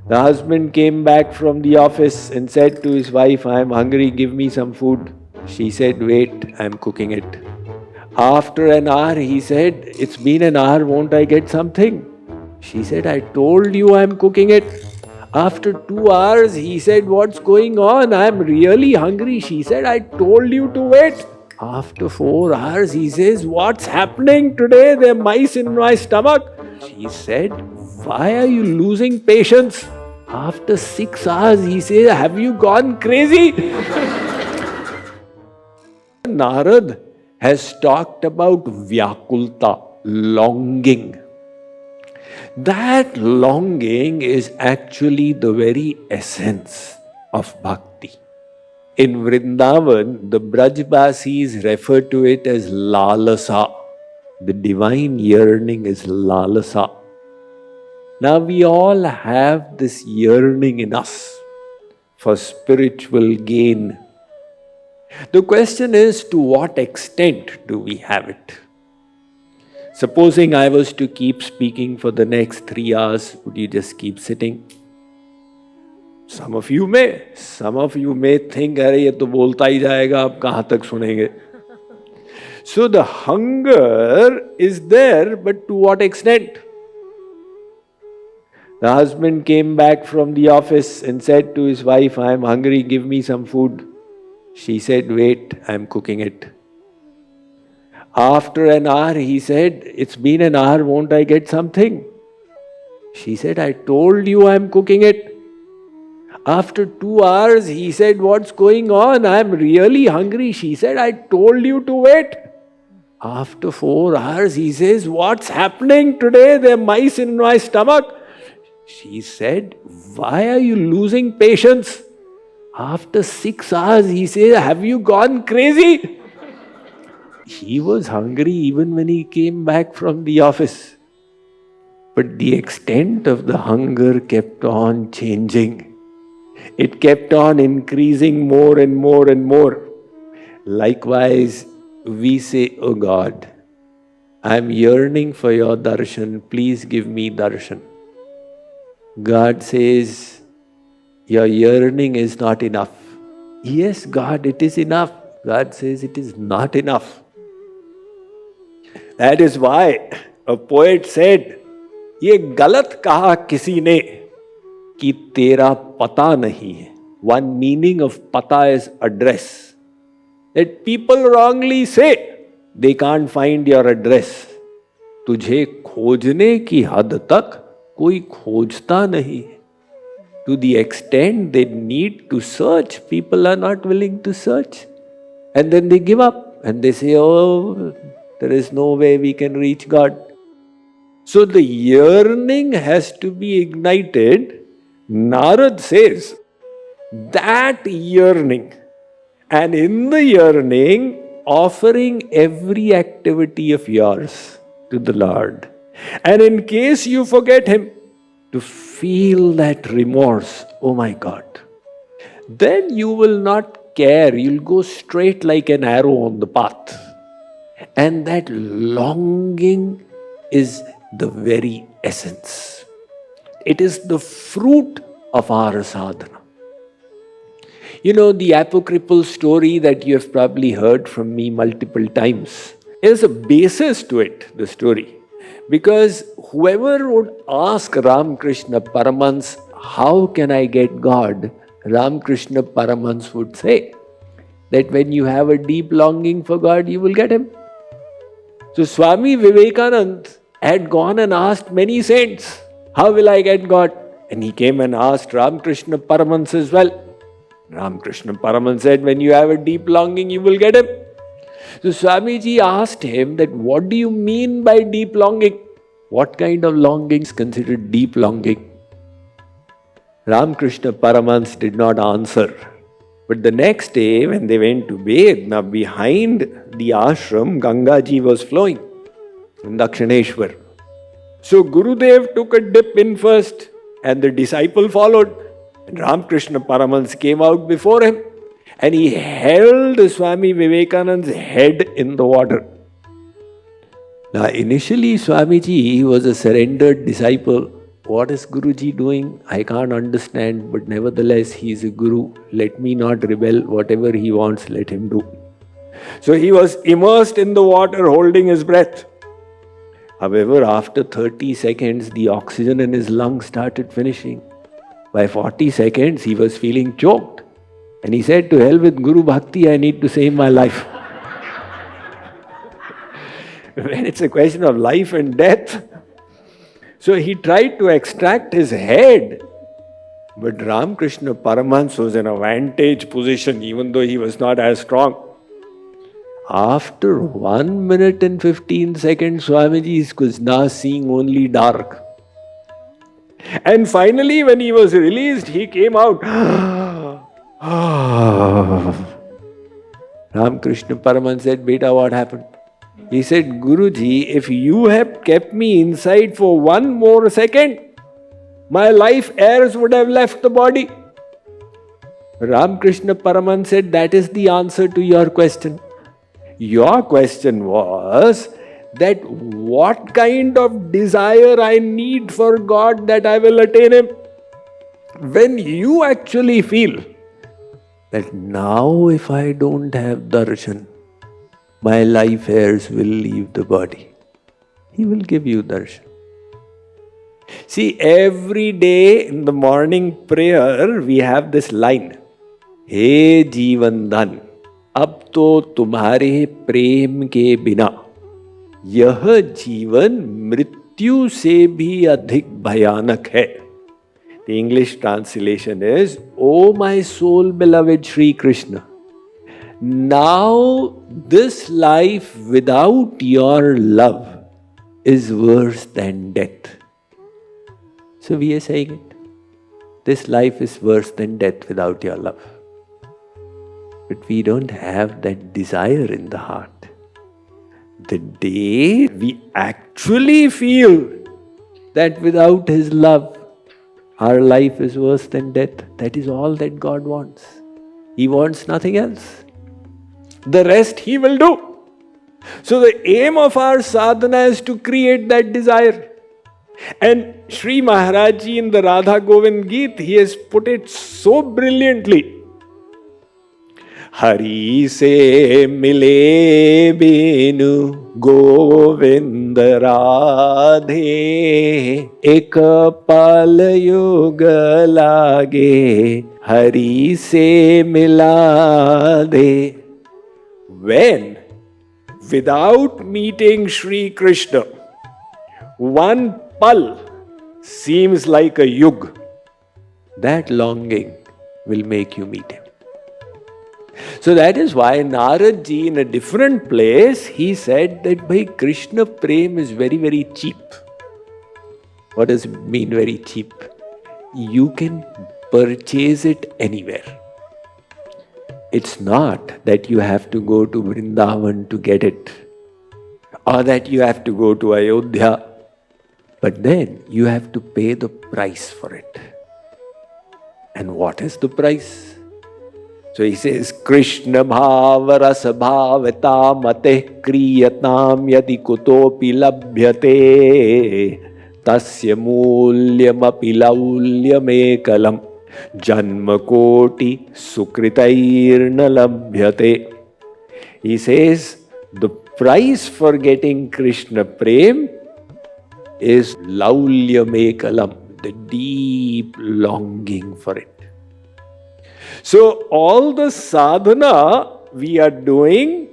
The husband came back from the office and said to his wife, "I am hungry, give me some food." She said, "Wait, I am cooking it." After an hour, he said, "It's been an hour, won't I get something?" She said, "I told you I am cooking it." After 2 hours, he said, "What's going on? I am really hungry." She said, "I told you to wait." After 4 hours, he says, "What's happening today? There are mice in my stomach." She said, "Why are you losing patience?" After 6 hours, he says, "Have you gone crazy?" Narad has talked about Vyakulta, longing. That longing is actually the very essence of bhakti. In Vrindavan, the Brajbasis refer to it as lalasa. The divine yearning is lalasa. Now we all have this yearning in us for spiritual gain. The question is, to what extent do we have it? Supposing I was to keep speaking for the next 3 hours, would you just keep sitting? Some of you may think, "Arey, ye to bolta hi jayega, ab kahan tak sunenge?" So the hunger is there, but to what extent? The husband came back from the office and said to his wife, "I am hungry, give me some food." She said, "Wait, I am cooking it." After an hour, he said, "It's been an hour, won't I get something?" She said, "I told you I am cooking it." After 2 hours, he said, "What's going on? I am really hungry." She said, "I told you to wait." After 4 hours, he says, "What's happening today? There are mice in my stomach." She said, "Why are you losing patience?" After 6 hours, he says, "Have you gone crazy?" He was hungry even when he came back from the office. But the extent of the hunger kept on changing. It kept on increasing more and more and more. Likewise, we say, "Oh God, I am yearning for your darshan. Please give me darshan." God says, "Your yearning is not enough." Yes, God, it is enough. God says it is not enough. That is why a poet said, "ये गलत कहा किसी ने कि तेरा पता नहीं है." One meaning of pata is address. That people wrongly say they can't find your address. तुझे खोजने की हद तक कोई खोजता नहीं. To the extent they need to search, people are not willing to search. And then they give up and they say, "Oh, there is no way we can reach God." So the yearning has to be ignited. Narad says that yearning, and in the yearning, offering every activity of yours to the Lord. And in case you forget Him, to feel that remorse, "Oh my God." Then you will not care, you'll go straight like an arrow on the path. And that longing is the very essence. It is the fruit of our sadhana. You know, the apocryphal story that you have probably heard from me multiple times. There's a basis to it, the story. Because whoever would ask Ramakrishna Paramhans, "How can I get God?" Ramakrishna Paramhans would say that when you have a deep longing for God, you will get Him. So Swami Vivekananda had gone and asked many saints, "How will I get God?" And he came and asked Ramakrishna Paramhans as well. Ramakrishna Paramhans said, "When you have a deep longing, you will get Him." So Swamiji asked him that, "What do you mean by deep longing? What kind of longing is considered deep longing?" Ramakrishna Paramhans did not answer. But the next day when they went to bathe, now behind the ashram, Gangaji was flowing in Dakshineshwar. So Gurudev took a dip in first and the disciple followed. And Ramakrishna Paramhans came out before him and he held Swami Vivekananda's head in the water. Now initially Swamiji was a surrendered disciple. what is Guruji doing? I can't understand, but nevertheless, he is a Guru. Let me not rebel. Whatever he wants, let him do. So he was immersed in the water, holding his breath. However, after 30 seconds, the oxygen in his lungs started finishing. By 40 seconds, he was feeling choked. And he said, to hell with Guru Bhakti, I need to save my life. When it's a question of life and death. So he tried to extract his head. But Ramakrishna Paramhans was in a vantage position, even though he was not as strong. After 1 minute and 15 seconds, Swamiji was now seeing only dark. And finally, when he was released, he came out. Ramakrishna Paramhans said, Beta, what happened? He said, Guruji, if you have kept me inside for 1 more second, my life airs would have left the body. Ramakrishna Paramhans said, that is the answer to your question. Your question was that what kind of desire I need for God that I will attain Him. When you actually feel that now if I don't have darshan, my life hairs will leave the body, He will give you darshan. See, every day in the morning prayer, we have this line, He Jeevan Dhan, अब तो तुम्हारे प्रेम के बिना यह जीवन मृत्यु से भी अधिक भयानक है. The English translation is, O my soul beloved Sri Krishna, now this life without your love is worse than death. So we are saying it. This life is worse than death without your love. But we don't have that desire in the heart. The day we actually feel that without His love, our life is worse than death, that is all that God wants. He wants nothing else. The rest He will do. So the aim of our sadhana is to create that desire. And Sri Maharaj Ji in the Radha Govind Geet, he has put it so brilliantly. Hari से मिले बिनु गोविंद राधे एक पल युग लागे हरि से मिला दे. When, without meeting Sri Krishna, 1 pal seems like a yug, that longing will make you meet Him. So that is why Narad Ji, in a different place, he said that bhai, Krishna Prem is very, very cheap. What does it mean, very cheap? You can purchase it anywhere. It's not that you have to go to Vrindavan to get it, or that you have to go to Ayodhya, but then you have to pay the price for it. And what is the price? So he says, Krishna bhava rasa bhavata mate kriyatam yadi kutopi labhyate tasya mulyam api laulyam ekalam janma koti sukritairna labhyate. He says, the price for getting Krishna Prem is laulyam ekalam, the deep longing for it. So all the sadhana we are doing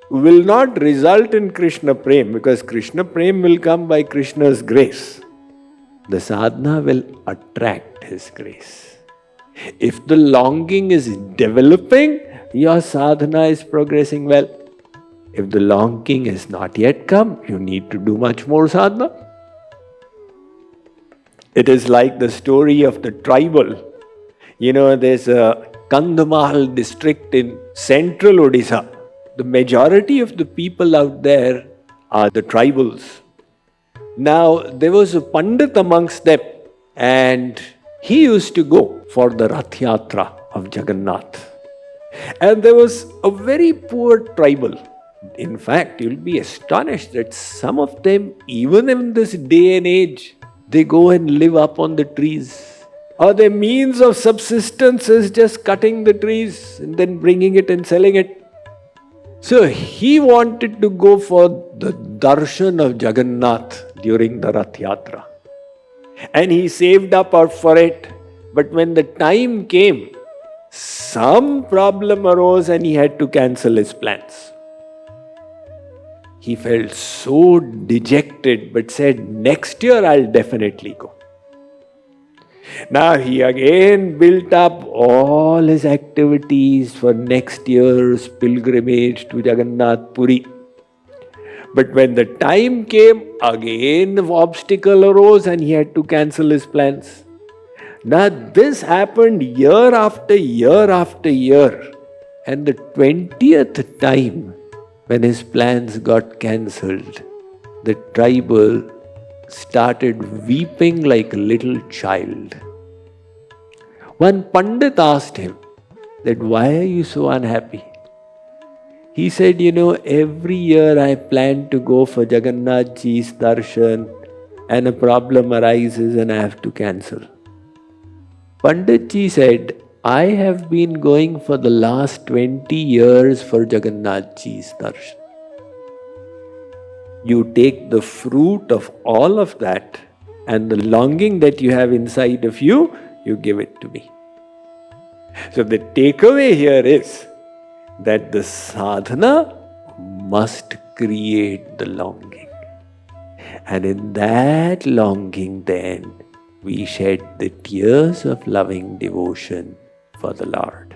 will not result in Krishna Prem, because Krishna Prem will come by Krishna's grace. The sadhana will attract His grace. If the longing is developing, your sadhana is progressing well. If the longing has not yet come, you need to do much more sadhana. It is like the story of the tribal. There's a Kandhamahal district in central Odisha. The majority of the people out there are the tribals. Now, there was a Pandit amongst them, and he used to go for the Rath Yatra of Jagannath. And there was a very poor tribal. In fact, you'll be astonished that some of them, even in this day and age, They go and live up on the trees. Or their means of subsistence is just cutting the trees and then bringing it and selling it. So he wanted to go for the darshan of Jagannath during the Rath Yatra. And he saved up for it. But when the time came, some problem arose and he had to cancel his plans. He felt so dejected but said, next year I'll definitely go. Now he again built up all his activities for next year's pilgrimage to Jagannath Puri. But when the time came, again the obstacle arose and he had to cancel his plans. Now this happened year after year after year. And the 20th time when his plans got cancelled, the tribal started weeping like a little child. One Pandit asked him that, why are you so unhappy? He said, every year I plan to go for Jagannath Ji's darshan and a problem arises and I have to cancel. Pandit Ji said, I have been going for the last 20 years for Jagannath Ji's darshan. You take the fruit of all of that and the longing that you have inside of you, you give it to me. So the takeaway here is that the sadhana must create the longing. And in that longing then, we shed the tears of loving devotion for the Lord.